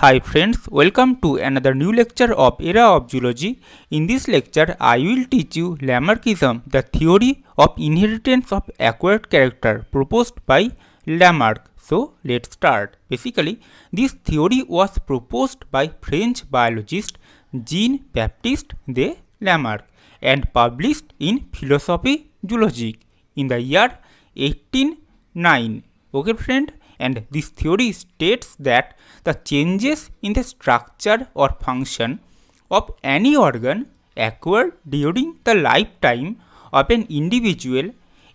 Hi friends, welcome to another new lecture of Era of Zoology. In this lecture, I will teach you Lamarckism, the theory of inheritance of acquired character proposed by Lamarck. So let's start. Basically, this theory was proposed by French biologist Jean-Baptiste de Lamarck and published in Philosophy Zoologique in the year 1809. Okay friend, and this theory states that the changes in the structure or function of any organ acquired during the lifetime of an individual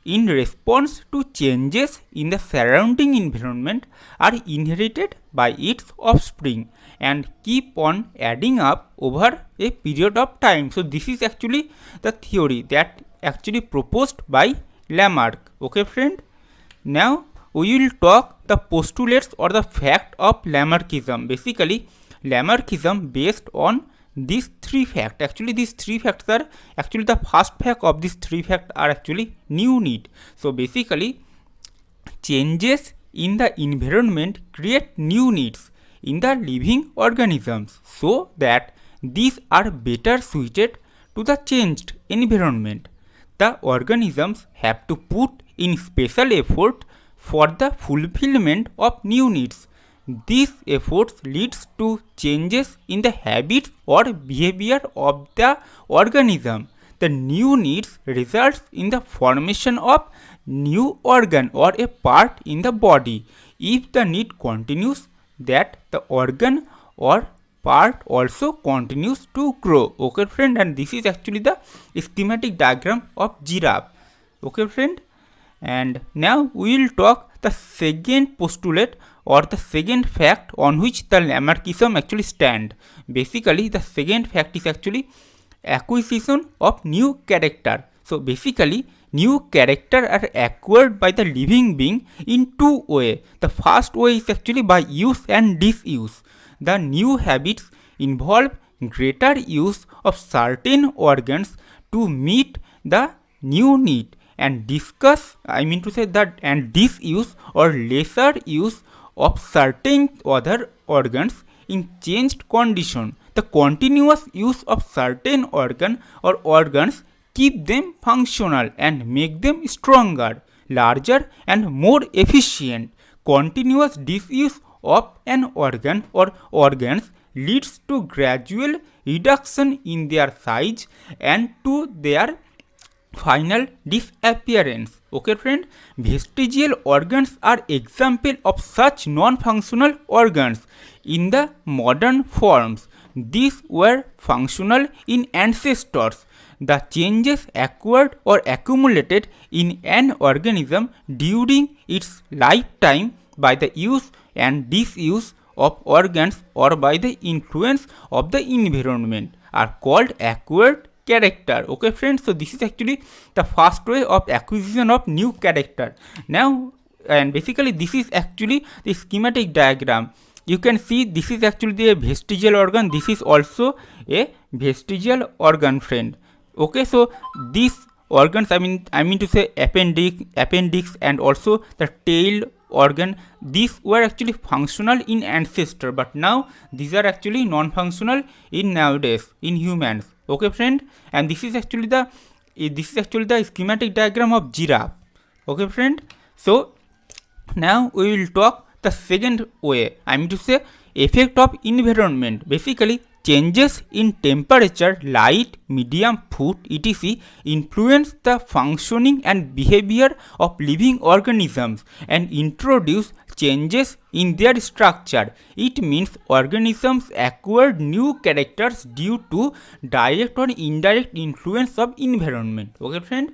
in response to changes in the surrounding environment are inherited by its offspring and keep on adding up over a period of time. So this is actually the theory that actually proposed by Lamarck. Okay friend, now we will talk the postulates or the fact of Lamarckism. Basically, Lamarckism based on these three facts. Actually, these three facts are actually the first fact of these three facts are actually new need. So basically, changes in the environment create new needs in the living organisms so that these are better suited to the changed environment. The organisms have to put in special effort for the fulfillment of new needs. These efforts leads to changes in the habits or behavior of the organism. The new needs results in the formation of new organ or a part in the body. If the need continues, that the organ or part also continues to grow. Okay friend, and this is actually the schematic diagram of giraffe. Okay friend, and now we will talk the second postulate or the second fact on which the Lamarckism actually stand. Basically, the second fact is actually acquisition of new character. So basically, new character are acquired by the living being in two ways. The first way is actually by use and disuse. The new habits involve greater use of certain organs to meet the new need and disuse or lesser use of certain other organs in changed condition. The continuous use of certain organ or organs keep them functional and make them stronger, larger and more efficient. Continuous disuse of an organ or organs leads to gradual reduction in their size and to their final disappearance. Okay friend, vestigial organs are example of such non-functional organs in the modern forms. These were functional in ancestors. The changes acquired or accumulated in an organism during its lifetime by the use and disuse of organs or by the influence of the environment are called acquired character. Okay friends, so this is actually the first way of acquisition of new character. Now, and basically this is actually the schematic diagram. You can see this is actually the vestigial organ, this is also a vestigial organ friend. Okay, so these organs, I mean to say appendix and also the tail organ, these were actually functional in ancestor, but now these are actually non-functional in nowadays in humans. Okay friend, and this is actually the schematic diagram of giraffe. Okay friend, so now we will talk the second way, I mean to say effect of environment. Basically, changes in temperature, light, medium, food, etc. influence the functioning and behavior of living organisms and introduce changes in their structure. It means organisms acquired new characters due to direct or indirect influence of environment. Okay friend?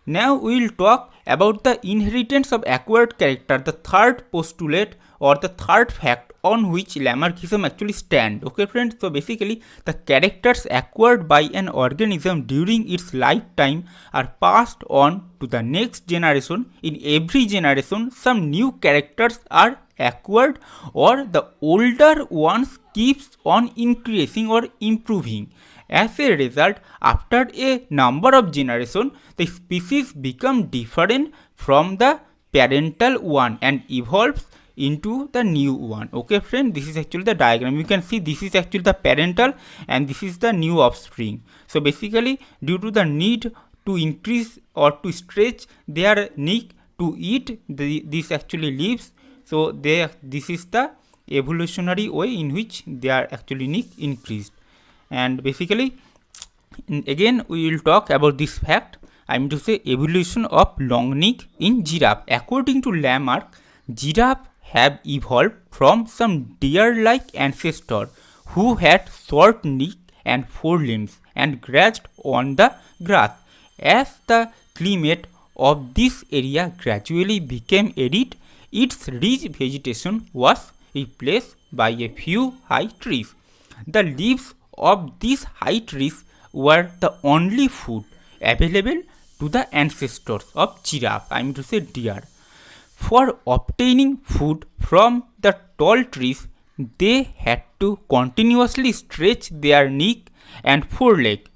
Now we will talk about the inheritance of acquired character, the third postulate or the third fact on which Lamarckism actually stand. Okay friends, so basically the characters acquired by an organism during its lifetime are passed on to the next generation. In every generation, some new characters are acquired or the older ones keeps on increasing or improving. As a result, after a number of generations, the species become different from the parental one and evolves into the new one. Okay friend, this is actually the diagram. You can see this is actually the parental and this is the new offspring. So basically due to the need to increase or to stretch their neck to eat this actually leaves, so this is the evolutionary way in which they are actually neck increased. And basically again we will talk about this fact. I mean to say evolution of long neck in giraffe. According to Lamarck, giraffe have evolved from some deer-like ancestor who had short neck and forelimbs and grazed on the grass. As the climate of this area gradually became arid, its rich vegetation was replaced by a few high trees. The leaves of these high trees were the only food available to the ancestors of giraffe, I mean to say deer. For obtaining food from the tall trees, they had to continuously stretch their neck and foreleg.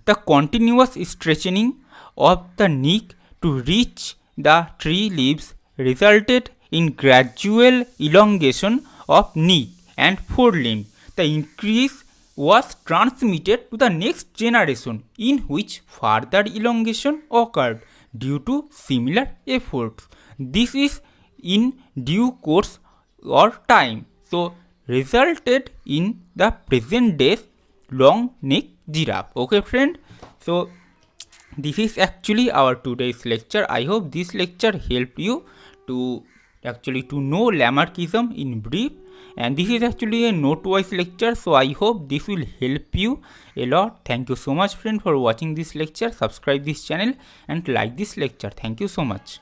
The continuous stretching of the neck to reach the tree leaves resulted in gradual elongation of neck and forelimb. The increase was transmitted to the next generation, in which further elongation occurred due to similar efforts. This is in due course or time, so resulted in the present day long neck giraffe. Okay friend, so this is actually our today's lecture. I hope this lecture helped you to know Lamarckism in brief, and this is actually a note-wise lecture, so I hope this will help you a lot. Thank you so much friend for watching this lecture. Subscribe this channel and like this lecture. Thank you so much.